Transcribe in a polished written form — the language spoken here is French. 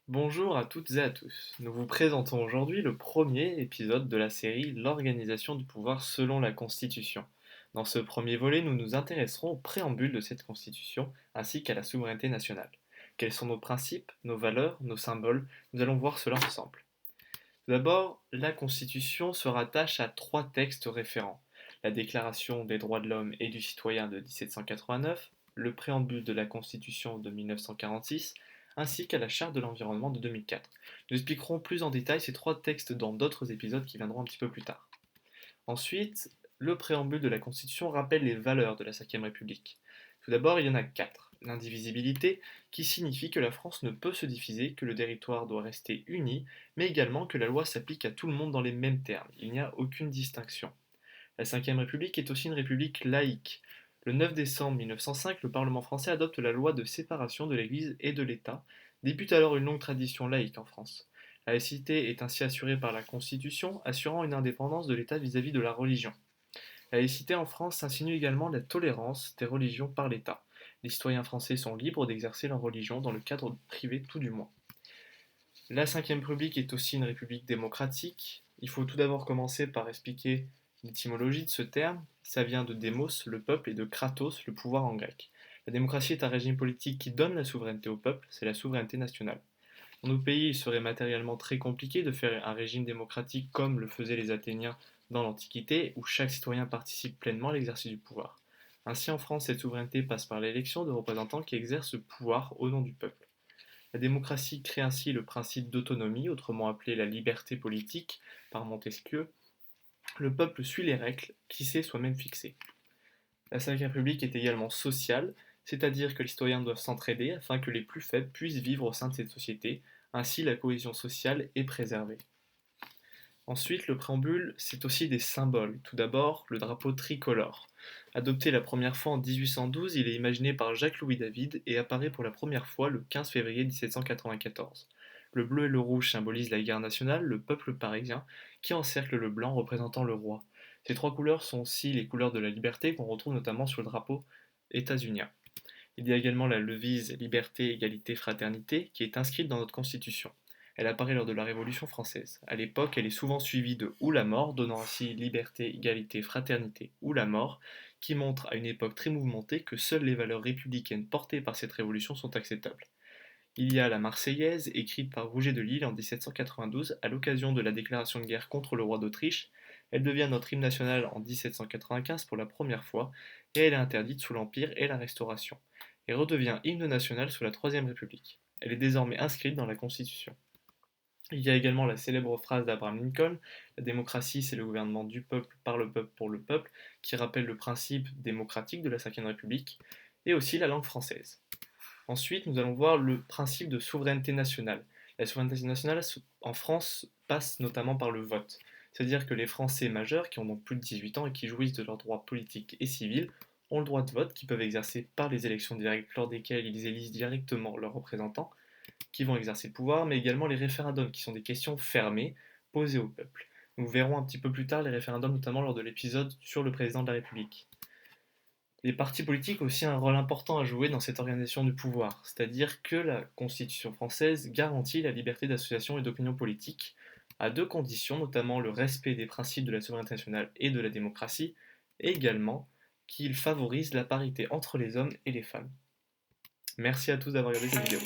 Bonjour à toutes et à tous. Nous vous présentons aujourd'hui le premier épisode de la série L'organisation du pouvoir selon la Constitution. Dans ce premier volet, nous nous intéresserons au préambule de cette Constitution ainsi qu'à la souveraineté nationale. Quels sont nos principes, nos valeurs, nos symboles? Nous allons voir cela ensemble. Tout d'abord, la Constitution se rattache à trois textes référents. La Déclaration des droits de l'homme et du citoyen de 1789, le préambule de la Constitution de 1946, ainsi qu'à la Charte de l'environnement de 2004. Nous expliquerons plus en détail ces trois textes dans d'autres épisodes qui viendront un petit peu plus tard. Ensuite, le préambule de la Constitution rappelle les valeurs de la Ve République. Tout d'abord, il y en a quatre. L'indivisibilité, qui signifie que la France ne peut se diviser, que le territoire doit rester uni, mais également que la loi s'applique à tout le monde dans les mêmes termes. Il n'y a aucune distinction. La Ve République est aussi une république laïque. Le 9 décembre 1905, le Parlement français adopte la loi de séparation de l'Église et de l'État. Débute alors une longue tradition laïque en France. La laïcité est ainsi assurée par la Constitution, assurant une indépendance de l'État vis-à-vis de la religion. La laïcité en France insinue également la tolérance des religions par l'État. Les citoyens français sont libres d'exercer leur religion dans le cadre privé tout du moins. La Ve République est aussi une république démocratique. Il faut tout d'abord commencer par expliquer l'étymologie de ce terme. Ça vient de démos, le peuple, et de kratos, le pouvoir en grec. La démocratie est un régime politique qui donne la souveraineté au peuple, c'est la souveraineté nationale. Dans nos pays, il serait matériellement très compliqué de faire un régime démocratique comme le faisaient les Athéniens dans l'Antiquité, où chaque citoyen participe pleinement à l'exercice du pouvoir. Ainsi, en France, cette souveraineté passe par l'élection de représentants qui exercent ce pouvoir au nom du peuple. La démocratie crée ainsi le principe d'autonomie, autrement appelé la liberté politique par Montesquieu. Le peuple suit les règles qui s'est soi-même fixées. La Ve République est également sociale, c'est-à-dire que les citoyens doivent s'entraider afin que les plus faibles puissent vivre au sein de cette société. Ainsi, la cohésion sociale est préservée. Ensuite, le préambule, c'est aussi des symboles. Tout d'abord, le drapeau tricolore. Adopté la première fois en 1812, il est imaginé par Jacques-Louis David et apparaît pour la première fois le 15 février 1794. Le bleu et le rouge symbolisent la guerre nationale, le peuple parisien, qui encercle le blanc représentant le roi. Ces trois couleurs sont aussi les couleurs de la liberté qu'on retrouve notamment sur le drapeau états-unien. Il y a également la devise liberté, égalité, fraternité qui est inscrite dans notre constitution. Elle apparaît lors de la Révolution française. À l'époque, elle est souvent suivie de ou la mort, donnant ainsi liberté, égalité, fraternité ou la mort, qui montre à une époque très mouvementée que seules les valeurs républicaines portées par cette révolution sont acceptables. Il y a la Marseillaise, écrite par Rouget de Lille en 1792 à l'occasion de la déclaration de guerre contre le roi d'Autriche. Elle devient notre hymne national en 1795 pour la première fois et elle est interdite sous l'Empire et la Restauration, et redevient hymne national sous la Troisième République. Elle est désormais inscrite dans la Constitution. Il y a également la célèbre phrase d'Abraham Lincoln, la démocratie c'est le gouvernement du peuple, par le peuple, pour le peuple, qui rappelle le principe démocratique de la Ve République, et aussi la langue française. Ensuite, nous allons voir le principe de souveraineté nationale. La souveraineté nationale en France passe notamment par le vote. C'est-à-dire que les Français majeurs, qui ont donc plus de 18 ans et qui jouissent de leurs droits politiques et civils, ont le droit de vote qu'ils peuvent exercer par les élections directes lors desquelles ils élisent directement leurs représentants qui vont exercer le pouvoir, mais également les référendums, qui sont des questions fermées posées au peuple. Nous verrons un petit peu plus tard les référendums, notamment lors de l'épisode sur le président de la République. Les partis politiques ont aussi un rôle important à jouer dans cette organisation du pouvoir, c'est-à-dire que la Constitution française garantit la liberté d'association et d'opinion politique, à deux conditions, notamment le respect des principes de la souveraineté nationale et de la démocratie, et également qu'il favorise la parité entre les hommes et les femmes. Merci à tous d'avoir regardé cette vidéo.